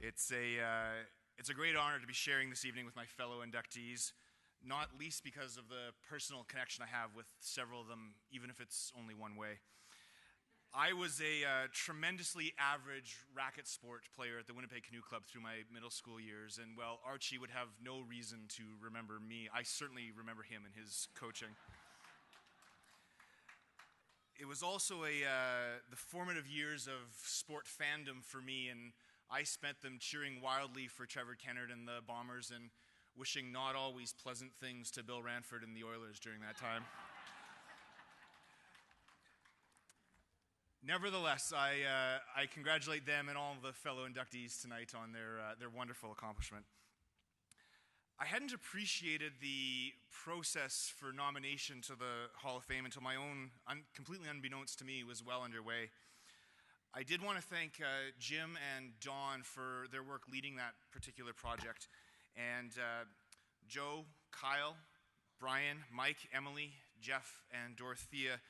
It's a great honor to be sharing this evening with my fellow inductees, not least because of the personal connection I have with several of them, even if it's only one way. I was a tremendously average racket sport player at the Winnipeg Canoe Club through my middle school years, and while Archie would have no reason to remember me, I certainly remember him and his coaching. It was also the formative years of sport fandom for me, and I spent them cheering wildly for Trevor Kennard and the Bombers and wishing not always pleasant things to Bill Ranford and the Oilers during that time. Nevertheless, I congratulate them and all of the fellow inductees tonight on their wonderful accomplishment. I hadn't appreciated the process for nomination to the Hall of Fame until my own, completely unbeknownst to me, was well underway. I did want to thank Jim and Dawn for their work leading that particular project, and Joe, Kyle, Brian, Mike, Emily, Jeff, and Dorothea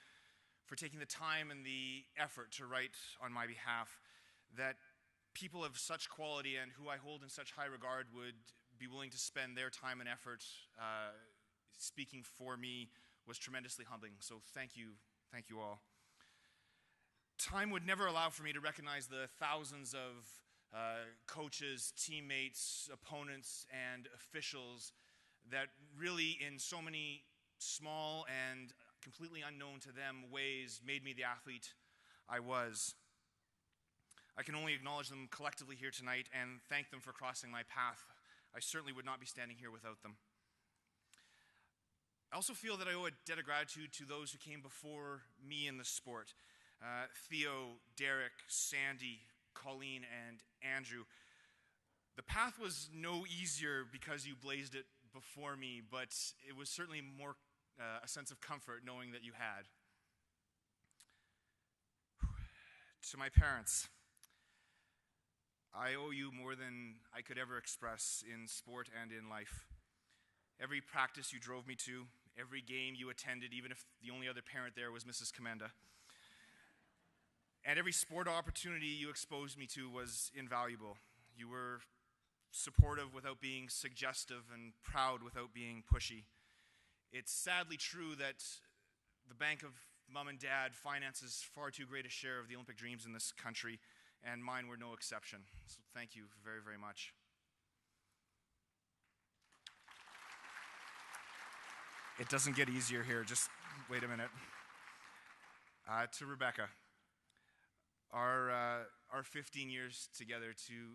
for taking the time and the effort to write on my behalf. That people of such quality and who I hold in such high regard would be willing to spend their time and effort speaking for me was tremendously humbling. So thank you all. Time would never allow for me to recognize the thousands of coaches, teammates, opponents, and officials that really, in so many small and completely unknown to them ways, made me the athlete I was. I can only acknowledge them collectively here tonight and thank them for crossing my path. I certainly would not be standing here without them. I also feel that I owe a debt of gratitude to those who came before me in the sport. Theo, Derek, Sandy, Colleen, and Andrew. The path was no easier because you blazed it before me, but it was certainly more a sense of comfort knowing that you had. To my parents, I owe you more than I could ever express in sport and in life. Every practice you drove me to, every game you attended, even if the only other parent there was Mrs. Commenda, and every sport opportunity you exposed me to was invaluable. You were supportive without being suggestive and proud without being pushy. It's sadly true that the bank of mom and dad finances far too great a share of the Olympic dreams in this country, and mine were no exception. So thank you very, very much. It doesn't get easier here. Just wait a minute. To Rebecca, our 15 years together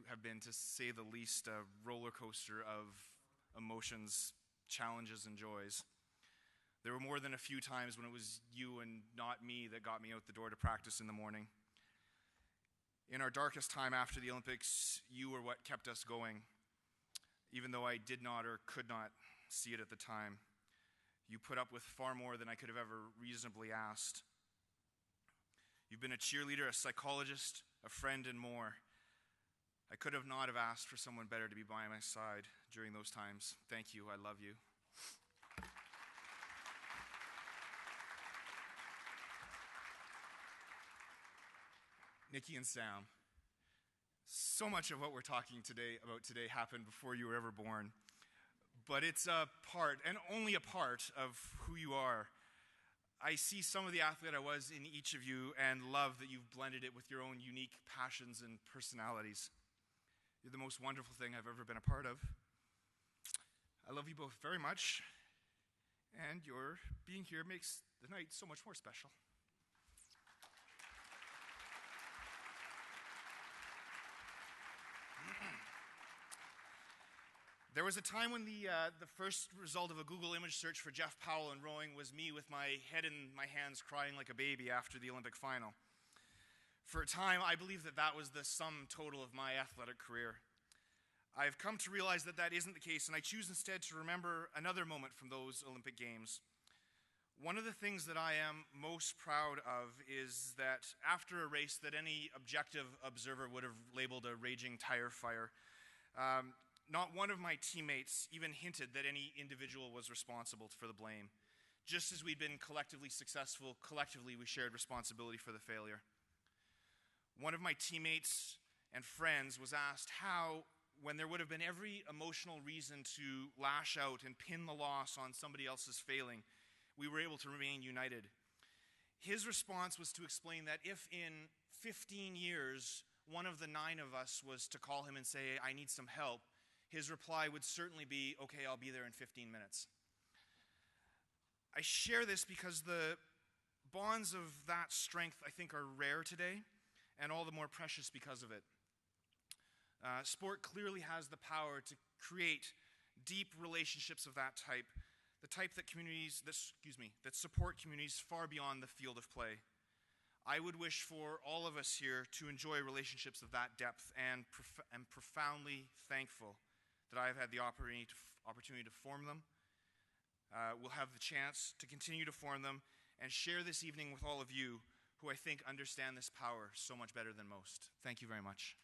have been, to say the least, a roller coaster of emotions, challenges, and joys. There were more than a few times when it was you and not me that got me out the door to practice in the morning. In our darkest time after the Olympics, you were what kept us going, even though I did not or could not see it at the time. You put up with far more than I could have ever reasonably asked. You've been a cheerleader, a psychologist, a friend, and more. I could have not have asked for someone better to be by my side during those times. Thank you. I love you. Nikki and Sam, so much of what we're talking about today happened before you were ever born, but it's a part, and only a part, of who you are. I see some of the athlete I was in each of you and love that you've blended it with your own unique passions and personalities. You're the most wonderful thing I've ever been a part of. I love you both very much, and your being here makes the night so much more special. There was a time when the first result of a Google image search for Jeff Powell in rowing was me with my head in my hands crying like a baby after the Olympic final. For a time, I believed that was the sum total of my athletic career. I've come to realize that isn't the case, and I choose instead to remember another moment from those Olympic Games. One of the things that I am most proud of is that after a race that any objective observer would have labeled a raging tire fire, not one of my teammates even hinted that any individual was responsible for the blame. Just as we'd been collectively successful, collectively we shared responsibility for the failure. One of my teammates and friends was asked how, when there would have been every emotional reason to lash out and pin the loss on somebody else's failing, we were able to remain united. His response was to explain that if in 15 years one of the 9 of us was to call him and say, "I need some help," his reply would certainly be, "Okay, I'll be there in 15 minutes." I share this because the bonds of that strength, I think, are rare today, and all the more precious because of it. Sport clearly has the power to create deep relationships of that type, the type that that support communities far beyond the field of play. I would wish for all of us here to enjoy relationships of that depth, and am profoundly thankful that I have had the opportunity to form them. We'll have the chance to continue to form them and share this evening with all of you who I think understand this power so much better than most. Thank you very much.